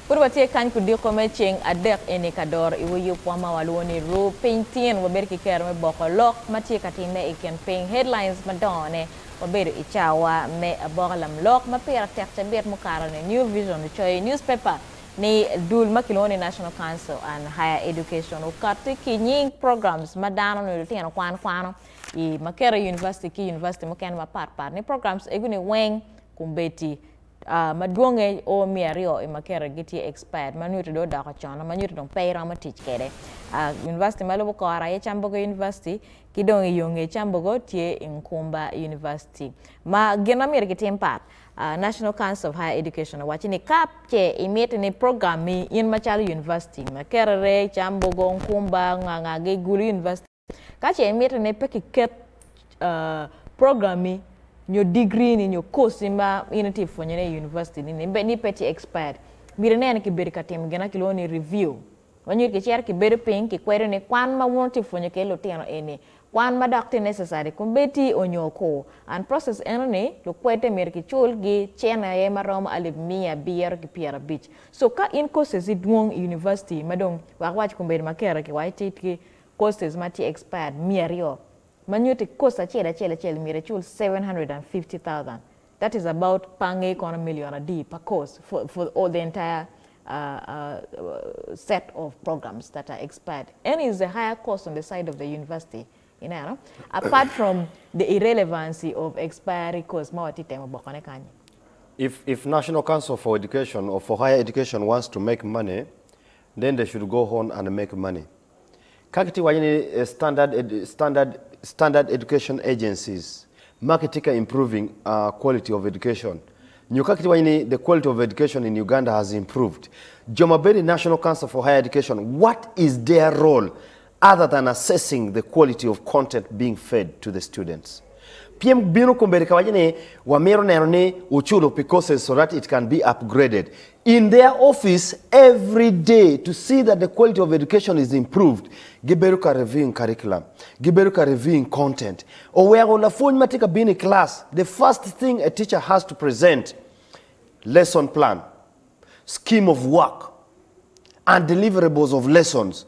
Purwati kan ku di komeching adek enikador iwo yu pwama waloni ro painting waber ki kerme boko lok mati katinde iken ping headlines madone waber ichawa me abogalam lok mapira tekte bet mukarane New Vision choy newspaper ni dul makiloni National Council and Higher Education ukati kinying programs madano no tiano kwano I Makera University ki university moken ma ni programs eguni weng kumbeti madwonge o Myero Makera giti expired manuti do da ko chono manuti don payra ma teach kede university malo ko ara ye chambogo university kidong yonge chambogo tie inkumba university ma gena mer giti pat National Council of Higher Education wachini kap che imete ni program mi in Machalo University Makera re chambogo nkumba ngangage gulu university kache imete ne peki ket program mi your degree in your course in unity for your university ni peti expired mirene ki beri katem gena kiloni review when you share ki beri ping ki kwere ne kwan ma wonti for your kelo tiano ene kwan ma doctor necessary kumbeti onyoko and process ene lo kwete mer ki chol gi chena ye marom alib mia bier ki piera beach so ka in courses idwong university madong wach kumberi makera ki white ki courses mati expired Myero Manuti cost a chela mire chul 750,000. That is about pange $1 million a day per course for all the entire set of programs that are expired. And is a higher cost on the side of the university. You know, apart from the irrelevancy of expiry course, if National Council for Education or for Higher Education wants to make money, then they should go on and make money. Kakiti wajini standard education agencies, marketing improving quality of education. Nyukakiti wajini the quality of education in Uganda has improved. Jomaberi National Council for Higher Education, what is their role other than assessing the quality of content being fed to the students? PM bino kumberika wajini wamero nerone uchulo because so that it can be upgraded in their office every day to see that the quality of education is improved. Giberuka reviewing curriculum, Giberuka reviewing content. Or where on the phone matika being in class, the first thing a teacher has to present, lesson plan, scheme of work, and deliverables of lessons.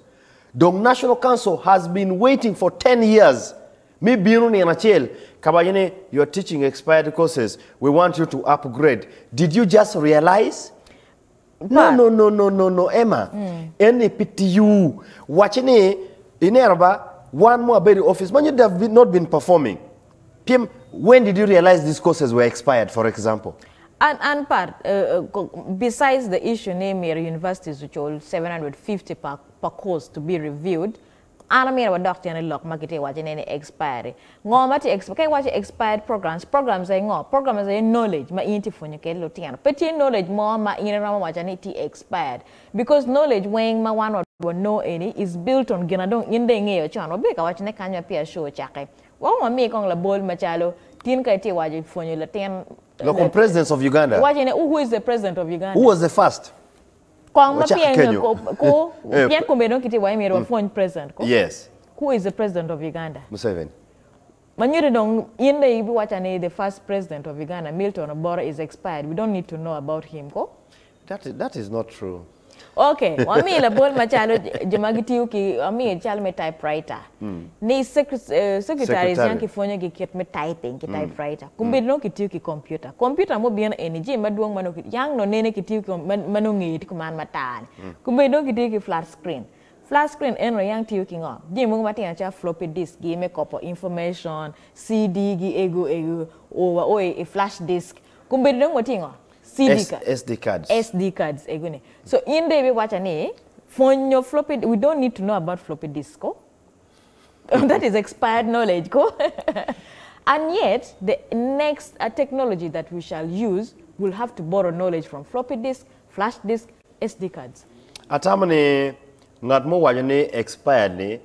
The National Council has been waiting for 10 years. Me biruni anachel kabayene you are teaching expired courses. We want you to upgrade. Did you just realize? No, Emma. Any PTU watching in Erba one more very office. Man, you have not been performing. PM, when did you realize these courses were expired, for example? And besides the issue named Myero universities which all 750 per course to be reviewed. Ana mira doctor and lock market watching any expiry. Ngomati expired programs ay ngo programs ay knowledge ma inti fonyo ke lotiano. Petit knowledge more ma inama wachani ti expired because knowledge when ma one or know any is built on ginadong inde ngeyo chano beka wachine kanya pia show chake. Wa mi kong la bol machalo tin ka ti waji fonyo latian. The president of Uganda. Who is the president of Uganda? Who was the first? Yes. Who is the president of Uganda? Museveni. The first president of Uganda, Milton Obora, is expired. We don't need to know about him. That is not true. Okay. Wami la bol machalo jamagiti uki ami chalme typewriter. Ni secretary yanki fonya ki ket me typing ki typewriter. Kumbe no kitiu ki computer. Computer mo biana energy maduong mano yang no nene kitiu ki manungi ti kuman matan. Kumbe no kitiu ki flat screen. Flat screen eno yang tiu ki ngo. Di mo mati na floppy disk gi me kopo information, CD gi ego o a flash disk. Kumbe no ngoti ngo. SD cards. SD cards. So in the way watch phone your floppy, we don't need to know about floppy disk. That is expired knowledge. And yet the next technology that we shall use will have to borrow knowledge from floppy disk, flash disk, SD cards. Atamane not more wajane expired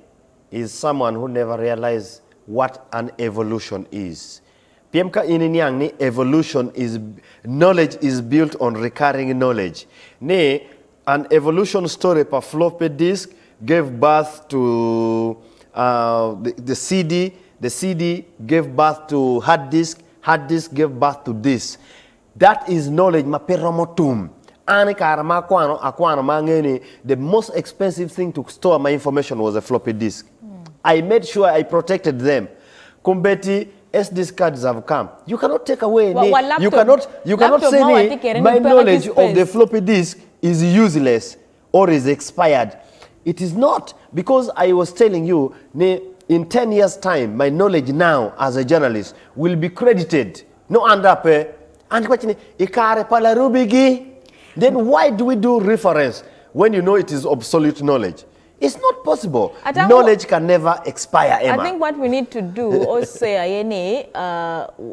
is someone who never realized what an evolution is. PMK ininyang ni evolution is knowledge is built on recurring knowledge. Ne an evolution story per floppy disk gave birth to the CD. The CD gave birth to hard disk gave birth to this. That is knowledge maperomotum. Ane karama Kwan mangeni, the most expensive thing to store my information was a floppy disk. I made sure I protected them. Kumbeti SD cards have come. You cannot take away you cannot say my knowledge of the floppy disk is useless or is expired. It is not, because I was telling you in 10 years time my knowledge now as a journalist will be credited. No andape and question ikare pala LARUBI. Then why do we do reference when you know it is obsolete knowledge? It's not possible. Knowledge can never expire, Emma. I think what we need to do also,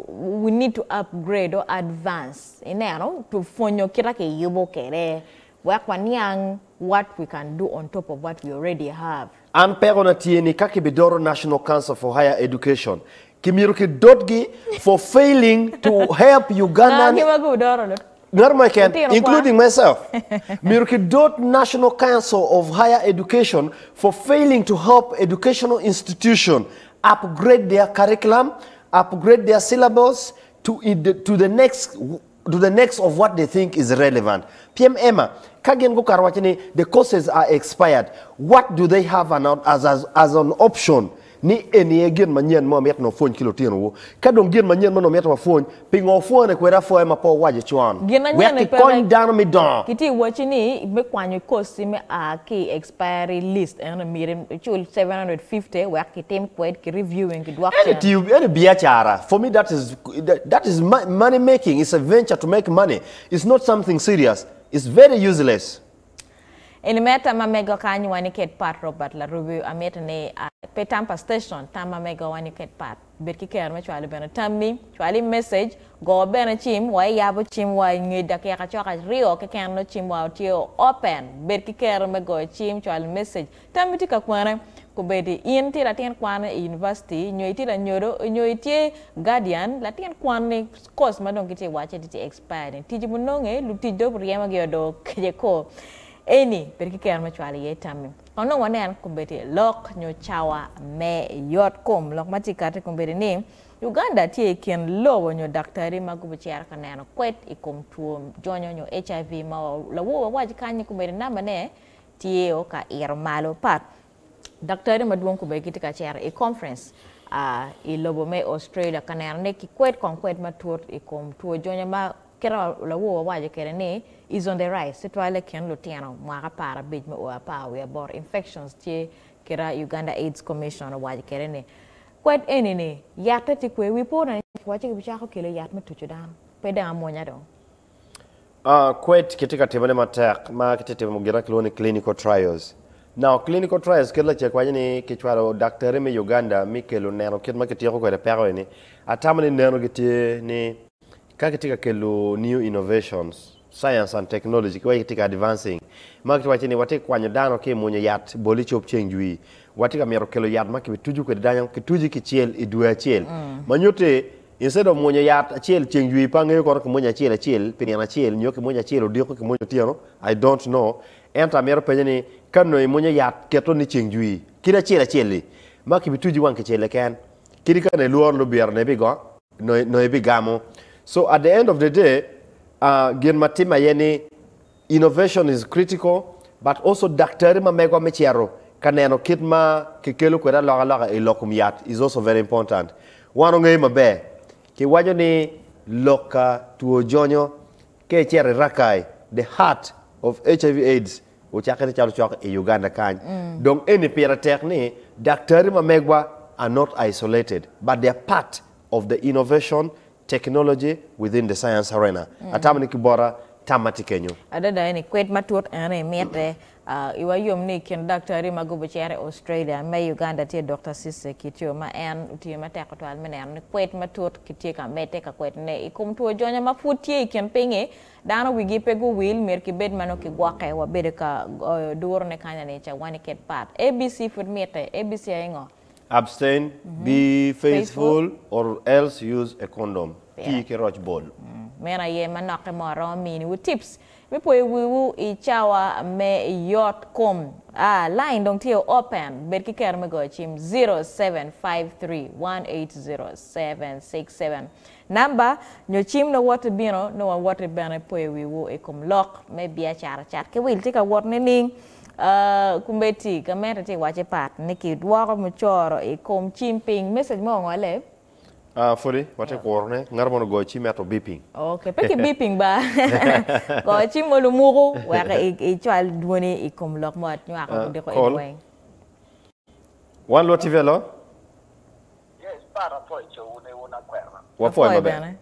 we need to upgrade or advance to fonyo kira ke yubo kere what we can do on top of what we already have. And perona tieni kakibidoro National Council for Higher Education. Kimiruki dotgi for failing to help Ugandan. Including myself. Mirukidot National Council of Higher Education for failing to help educational institutions upgrade their curriculum, upgrade their syllabus to the next of what they think is relevant. PM Emma, the courses are expired. What do they have as an option? Ni again manyen mo met no phone kilo tino wo kadong gen manyen no met wa phone pingo phone e kwera fo e ma po waje chuan we ki kon Dano mi don kiti wachini be kwanyo course me a ki expiry list and mire chul 750 we ki tem kwed ki reviewing ki any bia chara. For me that is money making. It's a venture to make money. It's not something serious. It's very useless. In meta mamego kanyi wani ket part Robert LARUBI ameta ne pe Tampa station tama mega wani ket part berki ker me chwali bena tammi chwali message go bena chim wa yabo chim wa ngida ke ka chaka rio ke kan no chim wa tio open berki ker me go chim chwali message tammi tika kwana ko bedi in tira ten kwana university nyoy tira nyoro nyoy tie guardian la ten kwana course madon kiti wache diti expire tiji munonge lu tijo briema gyodo kejeko Any perki kaya machwali ye tami. Ono wane an kumbeti lok nyo chawa me yot kom lok matikate kumbeti ni Uganda tie kien lowo nyo daktari magubichiara kaneno kwet ikom tuo jonyo nyo HIV ma lawo waji kanyi kumbeti namane tie oka irmalo pat. Daktari maduong kumbeti kitika chiara e conference i lobo me Australia kaneno ne ki kwet kon kwet matur ikom tuo jonyo ma kera lawo waji kere ne is on the rise. Sitwale ken lutiano mwaka para bid me oa pa we bor infections tie kera Uganda AIDS Commission waji kere ne kwet enene yata ti kwe wipo na wachi kibichako kile yat me tuchudan peda amonya do kwet kitika tebele matak ma kitete mugira kiloni clinical trials. Now clinical trials kela chekwa ni kichwaro daktari me Uganda mikelo neno kitma kitiko kwere pero ni atamani neno kitie ni kakitika kelo new innovations science and technology kwa kitika advancing makiti wachini wate kwanyo Dano ke monye yat boli chop chenjui watika Myero kelo yat makibi tuju kwa danyo kituji kichiel idue achiel manyote instead of monye yat achiel chenjui pange yuko raki monye achiel piniana achiel nyoke monye achiel odioko ki monye tiano I don't know enta Myero penyeni kano monye yat keto ni chenjui kira achiel makibi tuji wanke chele ken kirika ne luor lubiar nebigo no ebigamo. So at the end of the day, Matima yeni innovation is critical, but also daktari ma megwa mechiaro kaneno kitma kikelo kwera loga ilokum yat is also very important. Wano ngai mabe ki wajo ni Loka tuo Jonyo ke chere rakai the heart of HIV/AIDS uchakete chalo chok e Uganda kany. Donc any pera tekni daktari ma megwa are not isolated, but they are part of the innovation technology within the science arena. Atamani kibora tamati kenyo. Adada ni kwet matut ane mete iwa yom ni ken daktari magubichiara Australia ma Uganda tie Dr. Sisse kitio ma en utie mateko to almenen kwet matut kitie ka mete ka kwet ne ikum tuo Jonyo ma futie ken penge Dano wigi pego will merki bed mano ki Gugwoke wa bede ka duor ne kanya ne cha wani ket pat ABC food mete ABC ingo Abstain, be faithful, or else use a condom. Ki roch bol. Mena ye manake moro mini wu tips. Me po wu I chawa me yot kom. Line dong tio open. Bet ki ker me go chim 0753-180-767. Number nyo chim no water bino no water bana po wu e kom lock me bia chara chat ke wil tika wat ne ning. Kumbeti kamera ti wache pat niki dwaro muchoro e kom chimping message mo ngale. Fodi, wate korne, ngarmono go chi meto beeping. Okay, peki beeping ba. Go chi mo lumuro, waka I chwal duoni I kom lok mo at nyaka kundi ko inweng. One loti velo? Yes, para poi c'è una guerra. What for bene?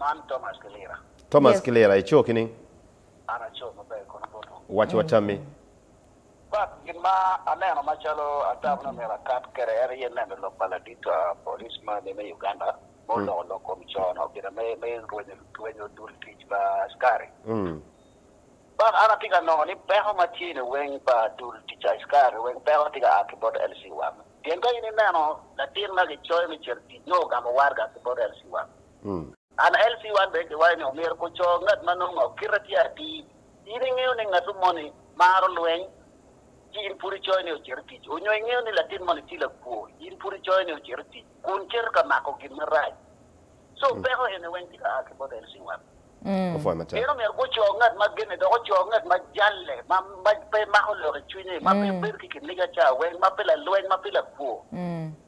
Man Thomas Kelera. Thomas Kelera, I choke in. Ana choke mo be kono boto. Watch what tell me. But gimma alena machalo atabna mera kat kere yen na lo paladita policeman in Uganda. Molo lo komisiono bira me ruenyo dul tich ba askari. But ana tiga no ni peho machine wen ba dul tich askari wen peho tiga akibod LC1. Tienga ini nano na tirna ke choy mi cherti no gamo warga akibod LC1. Ana LC1 be ke wani o mer ko cho ngat manongo kirati ati ini ngeo ni ngatu moni maro lwen in puri choy ne cherti onyo ngeo ni latin moni tila ko in puri choy ne cherti kun cher ka mako gimrai so pero ene wen tika akibod LC1. Pero mer ko cho ngat magene do cho ngat majalle ma pe mako lo chune ma pe ber ki niga cha wen ma pe la lwen ma pe la ko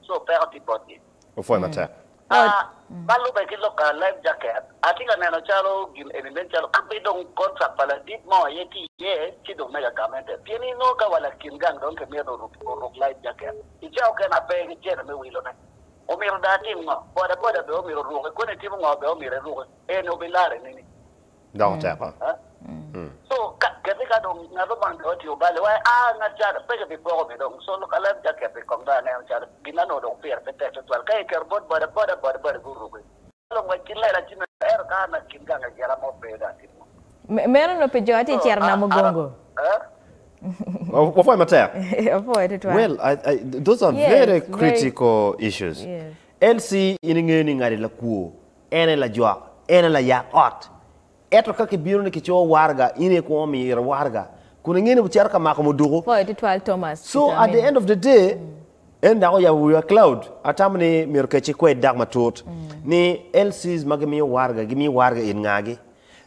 so pero ti body Ofo mata. Balu bagi loka life jacket. Atika neno chalo gin element chalo abidong contract pala dit mo yeti ye kido mega kamente. Pieni no ka wala kingang don ke mero ruk life jacket. Ichao ke na pe ke me wilo na. O mero dati mo. Boda be o mero ruk ko ne timo ngo be o mero ruk. E no bilare nini. Don't tap. So ketika dong ngado bang do ti obale wa nga chara pe ke po be dong so loka life jacket pe kom da na chara binano dong per pe te twal kai kerbot boda guru ko lo ma killa la china ka na kinga nga jara mo pe da ti meron no pejoti cherna mugongo. Ofo mata. Well, those are very critical issues. Yes. LC iningeni ngari la kuo, ene la jwa, ene la ya ot. Eto kake biro ne kicho warga ine ko mi warga kuna ngene bu cerka mako mo dugo Thomas. So at the end of the day and now ya we are cloud atamni mir ke ci koy dag ma tot ni LCs magami warga gimi warga in ngage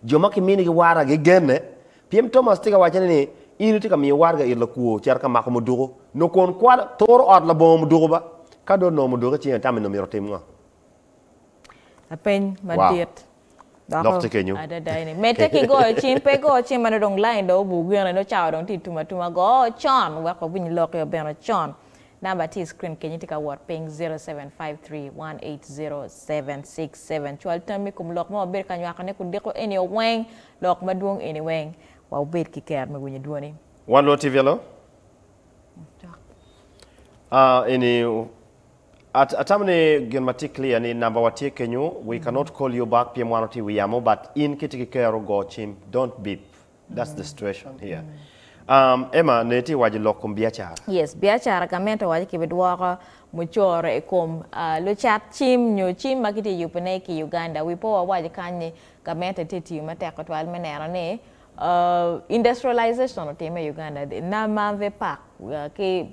joma ke mini warga ge genne piem Thomas tiga wajane ni ine tiga mi warga ir la kuo cerka mako mo dugo no kon kwa toro od la bom dugo ba kado no mo dugo ci tammi no mi rotem nga apen madiet. Lofte kenyu. Ada daini. Mete ki go chin pe go chin mana dong line do bu gyan no chao dong ti tuma go chon wa ko bin lok yo beno chon. Number T screen kenyi tika word ping 0753-180-767. Chual tami kum lok mo ber kanyo akane kun deko eni weng lok maduong eni weng. Wa ber ki ker me gunya duoni. One lot TV lo? Ini atamne genmati clear ni number watie kenyu we cannot call you back PM1 we amo but in kitiki kero go chim don't beep. That's the situation here. Emma neti waji lokum biachara. Yes, biachara kamento waji kibidwaka muchore ekom lo chat chim nyo chim makiti yupene ki Uganda we po waji kanye kamento titi mateko twal menera ne industrialization tema Uganda na manve park ke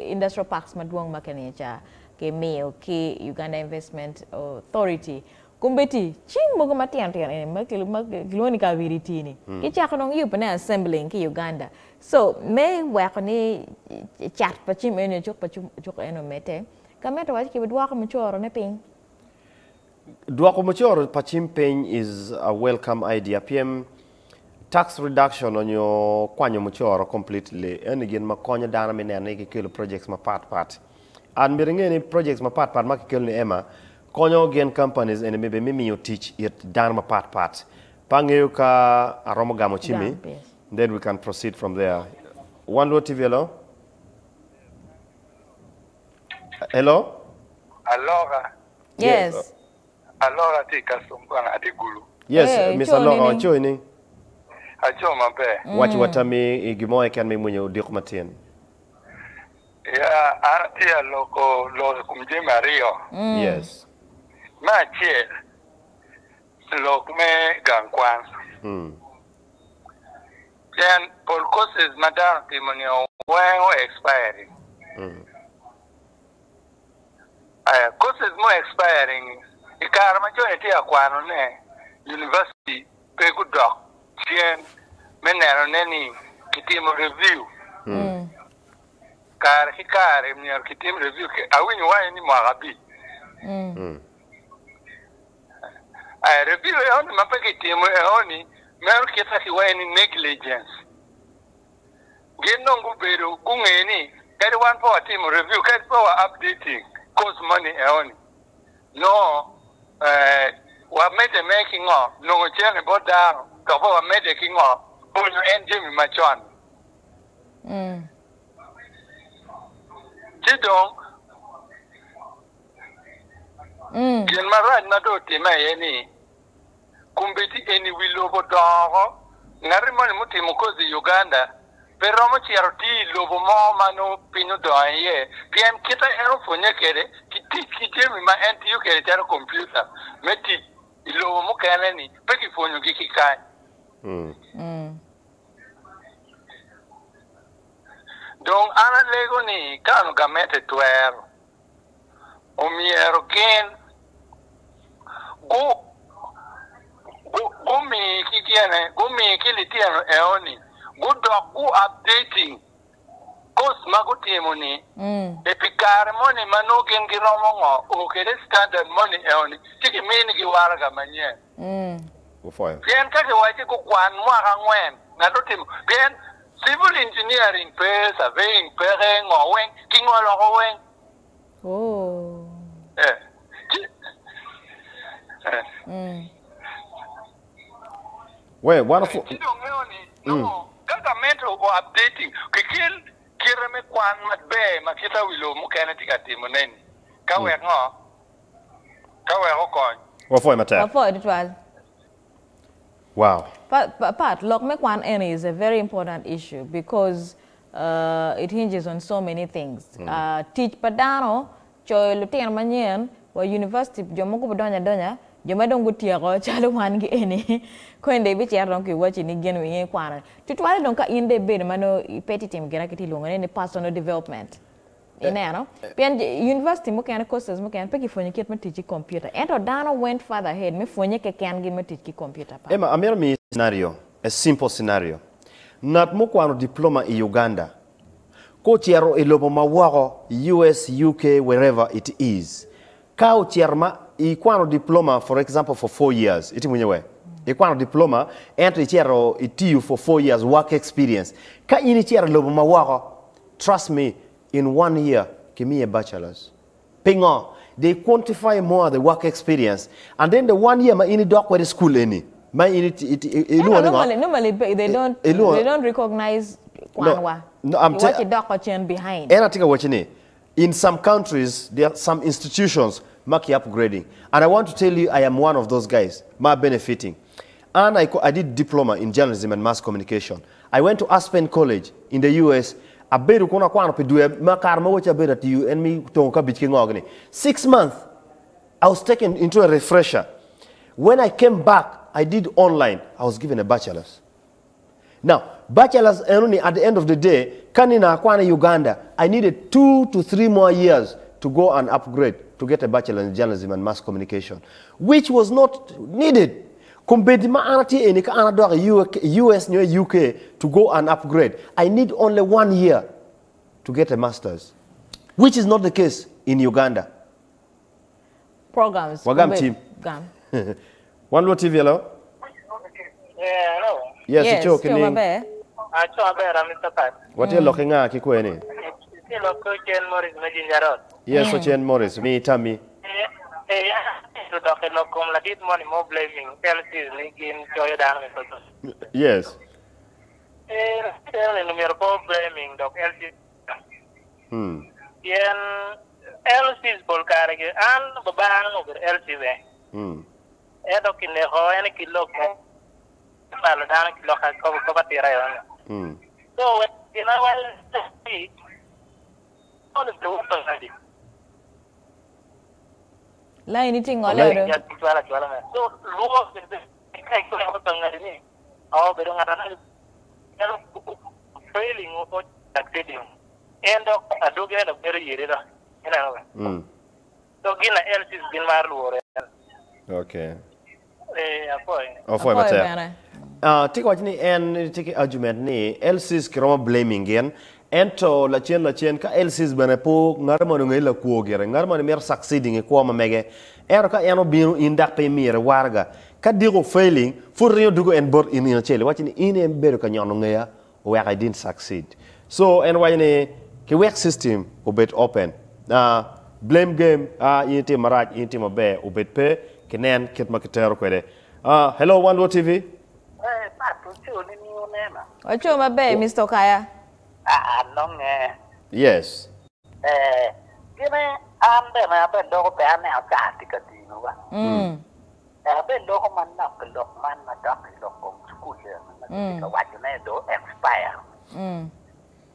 industrial parks maduong makenecha ke Myero ke Uganda Investment Authority kumbeti ching mo matian tian ene makiloni ka viritini ke chakonong yupene assembling ke Uganda so me wakoni chat pa chim ene chok eno mete kameto waji ke bidwa ko mchoro ne ping dwa ko mchoro pa chim ping is a welcome idea PM tax reduction on your kwanyo mchoro completely and again makonya dana menene ke kilo projects ma part and miringeni projects ma part ma ke ni Emma konyo gen companies and maybe mimi you teach it dana ma part pangeu ka aromo gamo chimi then we can proceed from there. One low TV hello. Hello. Allora. Yes. Allora ti kasumbana ati gulu. Yes, Mr. Loka joining. Acho mabe. Watch watami igimo can me munyo dik matien. Ya, artia loko kumje Mario. Yes. Ma che lok me Kwan. Then for courses madam timonio when expiring. Courses more expiring. Ikara majority akwano ne university pe good doc. Chien menero neni kitimo review. Kar hikare mnyer kitim review ke awini wa ni mwagabi. Review eoni mapeke timo eoni meru kesa hiwa ni negligence. Geno nguberu kungeni kadi one for team review kadi for updating cost money eoni. No wa made making of no chene boda to wa made making of onyo engine machon. Jidong Yen marad na do tima yeni kumbeti eni wilobo dogo ngari moni muti mukozi Uganda pero mo chiaro ti lobo mo mano pinu do ye pm kita ero fonye kere kiti mi ma enti yu kere tero computer meti lobo mo kene ni peki fonyo giki kai donc ana lego ni kanu gamete tuero o Myero gen go mi kikiane go mi kilitiano eoni go dog go updating course magutimo ni epikare money mano gen giromo ngo o kere standard money eoni tiki mini gi waraga manye Ufoyo. Bien kake waje ko kwan mwaka ngwen na dotim bien civil engineering pe surveying pe ngo wen kingolo ko wen Wait, wonderful. No, government or updating. Kikil kireme kwan matbe makita wilo mukene tikatimu neni. Kawe ngo. Kawe hokon. Ufoyo mata. Before it was. Wow. But look, make one any is a very important issue because it hinges on so many things. Teach padano, choy lutian manyen, wa university jomoku donya. Joma dongo tiago chalo wan gi eni ko ende bi cher donki wachi ni genu yen kwana tutwale donka inde be mano petty team gena kiti longo ne personal development no pian university mo kan courses mo kan peki fonye ket matiji computer ento Dano went further ahead me fonye ke kan gi matiji computer pa Emma amero mi scenario, a simple scenario. Nat mo kwano diploma in Uganda. Ko chiaro ilobo mawako US, UK, wherever it is. Kao chierma ikwano diploma, for example, for 4 years. Iti mwenyewe. Ikwano diploma, ento chiaro itiyu for 4 years work experience. Ka ini chiaro lobo mawako, trust me, in 1 year, give me a bachelor's. Pingo, they quantify more the work experience. And then the 1 year, ma ini doc where the school any. Ma ini normally they don't recognize kwanwa. No, I'm what the doc behind. And I think what you need. In some countries, there are some institutions mark upgrading. And I want to tell you, I am one of those guys, benefiting. And I did diploma in journalism and mass communication. I went to Aspen College in the US. I bedu kuna kwa pedue makarma wacha beda to you and me tonka bitking organi. 6 months, I was taken into a refresher. When I came back, I did online. I was given a bachelor's. Now, bachelor's only at the end of the day, kanina kwana Uganda, I needed 2 to 3 more years to go and upgrade to get a bachelor in journalism and mass communication, which was not needed. Compared ma anati enika anadwa US nyo UK to go and upgrade. I need only 1 year to get a master's, which is not the case in Uganda. Programs. Wagam team. One low TV hello. Yeah, hello. Yes, it's okay. What are you looking at? Kikweni? Yes, Ochen Morris. Me, Tammy. Yes. all of the water ready. La anything all over. So, law is the kind of thing. Oh, but don't failing or succeeding. And I do get a very year. So, Gina else is been married. Okay. Oh, for my take what ni and take argument ni elsis kiro blaming again ento la chen ka elsis benepo ngarmo ngi la kuogere ngarmo mer succeeding ko ma mege ero ka eno bi indak pe mire warga ka digo failing for rio dugo en bor in chele what ni in beru ka nyono ngeya where I didn't succeed so and why ni ke work system obet open blame game yiti maraj yiti mabe obet pe kenen ket maketero kwede hello One World TV. What's your baby, Mr. Kaya? Yes. Give me, I'm the man, dog, and now got the casino. I've been dog man, not the dog man, my dog is on school here. What you may do expire.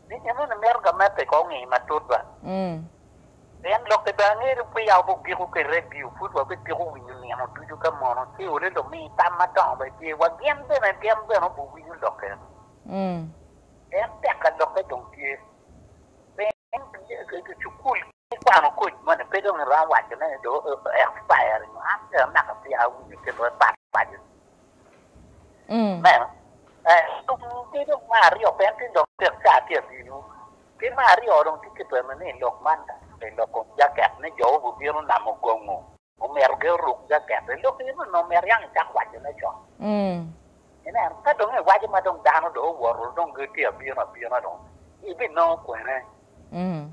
Did you know the American method only my tutor? Then look at the way I will give you a review food or with you do you come on and see a little me, Tamadon, but you were again then again, who will look at. And take a look at don't give. Then you cool, one could when a pedal around what you may do expire and after not a few hours you can back budget. Man, they don't marry your painting of their cat here, you know. They marry or don't take it permanent look man. Look jacket, ne jo bu biru na mo gongo. O merge ruk jacket. Look ni no mer yang jak wa je na jo. Ina ka dong e wa je ma dong Dano do wor dong ge ti bi na dong. I bi no ko ne.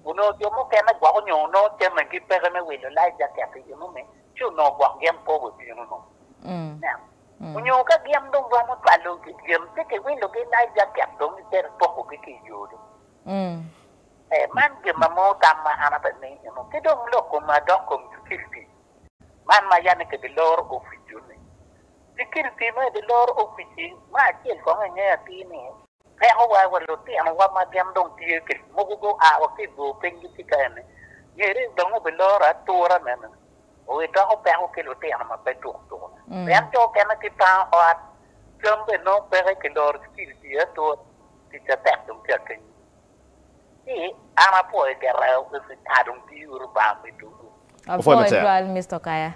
Uno jo mo ke na gwa nyo no je ma ki pe me wi lo lai jacket ti mo me. Chu no gwa gem po bu bi no. Na. Unyo ka gem dong wa mo pa lo ki gem te ke wi lo ke lai jacket dong te po ko ki yo do. Man give my more than my Hannah name, you know. They don't look on my dog come to 50. Man, my Yannick, the Lord of Fiji. The kill team, the Lord of Fiji, my kill from a near teeny. How I will look and what my damn don't take it. Mogo out of it, go ping the chicken. Here is the Lord at Tora men. Oh, it all back kill the animal by 2. Then talk and a town or jump and no peric or skill here to teach a tap to check. I'm a poor girl with a don't do about me too. Mr. Kaya.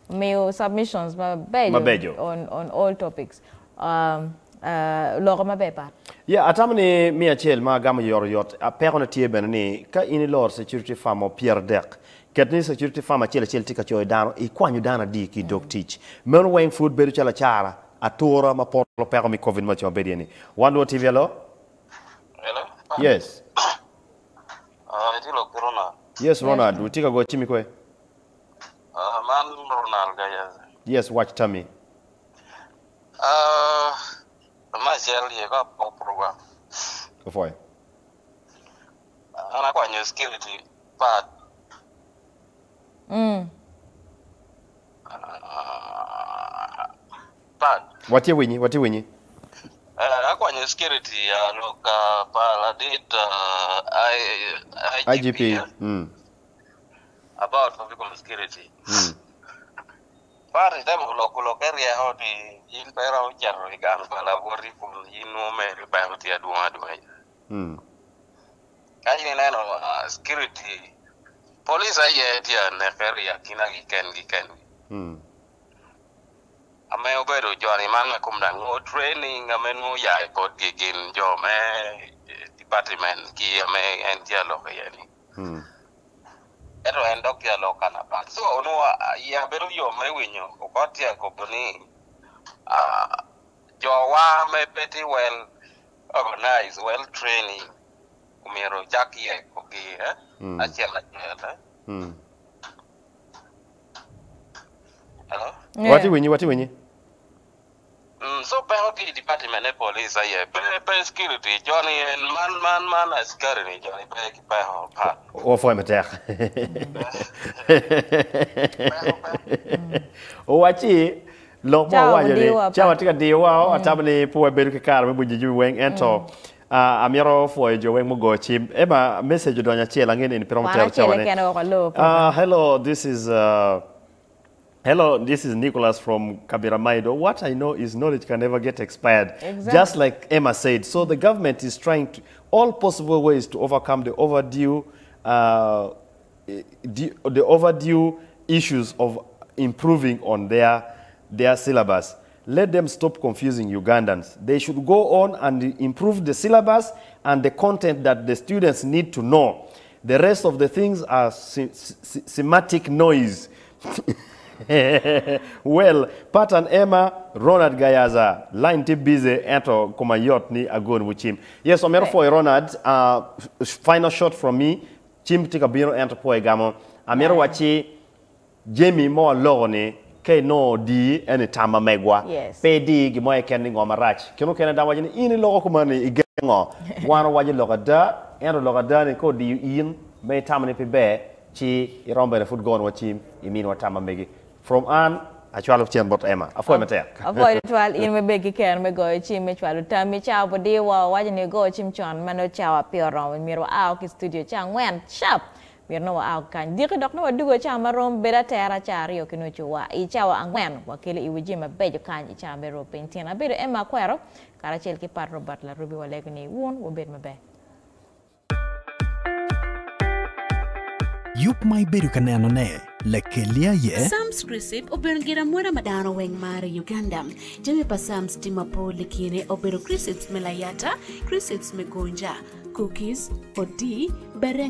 Mail submissions, my baby on all topics. Loka mabepa. Yeah, atamani mi achel ma gama yot a perona tie benani ka ini lor security farm o Pierre Deck. Ketni security farm achel tika choy Dano I kwanyu Dana di ki dog teach. Men wang food beru chala chara atora ma porlo pero mi covid ma choy bediani. One World TV hello? Hello? Yes. Ronald. Yes, Ronald. We take a go chimi kwe. Man Ronald guys. Yes, watch Tammy. My shell you got program. Go for it. And I got new security part. What you winning? I got new security Loka I did IGP. About physical security. Part of them local area how the in Pero Jerry Gan Palabori in no Mary Banty at one. I know security police I had Neferia Kinagi can. I may obey Johnny Man come down no training, I may know ya got gigin Joe May department, Kia May and Yellow. Ero endok ya Loka na part. So no ya beru yo me winyo got ya company Jowa me pretty well organized, well training. Myero Jackie okay achela. Hello? What you winnie? So penalty department police pay security Johnny and man is carrying Johnny pay part. Or for me there. Oh, what ye? Look more why you chawatika dewa atabani poor beru car me buji weng ento. Myero for Joe Mugochi. Emma, message on your chair again in Promoter. Hello, this is Nicholas from Kabiramaido. What I know is knowledge can never get expired. Exactly. Just like Emma said. So the government is trying to all possible ways to overcome the overdue issues of improving on their syllabus. Let them stop confusing Ugandans. They should go on and improve the syllabus and the content that the students need to know. The rest of the things are semantic noise. Well, Pat and Emma, Ronald Gayaza, line tip busy, ento komayot ni agon wuchim. Yes, Omero for Ronald, final shot from me, chim tika biro ento po egamo. Amero wachi, Jamie mo logone, ke no di ene tama megwa. Yes. Pe di gimo e kendi ngoma rach. Kino kena da wajini ini logo kumani igengo. Wano waji loga da, ento loga da ni ko di in, me tama ni pe be, chi irombe ne foot gone wachim, imin watama megi. From Anne, I try to change about Emma. Avoid it while in my big care, me go chim, me try to tell me chow, but they were watching you go chim chon, mano chow appear around when Myero out studio chang went sharp. We know out can. Dear doctor, what do a chamarom better terra chario can you each hour and when, what kill it with Jim a bed you can't each Myero painting. I bet Emma Quero, Carachelki Patro Butler, Ruby or Legony, won't will bed my bed. Yup mai beru kaneno ne lekelia ye Sam's Crisip obengira mwera madano weng mare Uganda. Jame pa Sam's timapo likine obero crisits melayata, crisits megonja, cookies, odi, bereng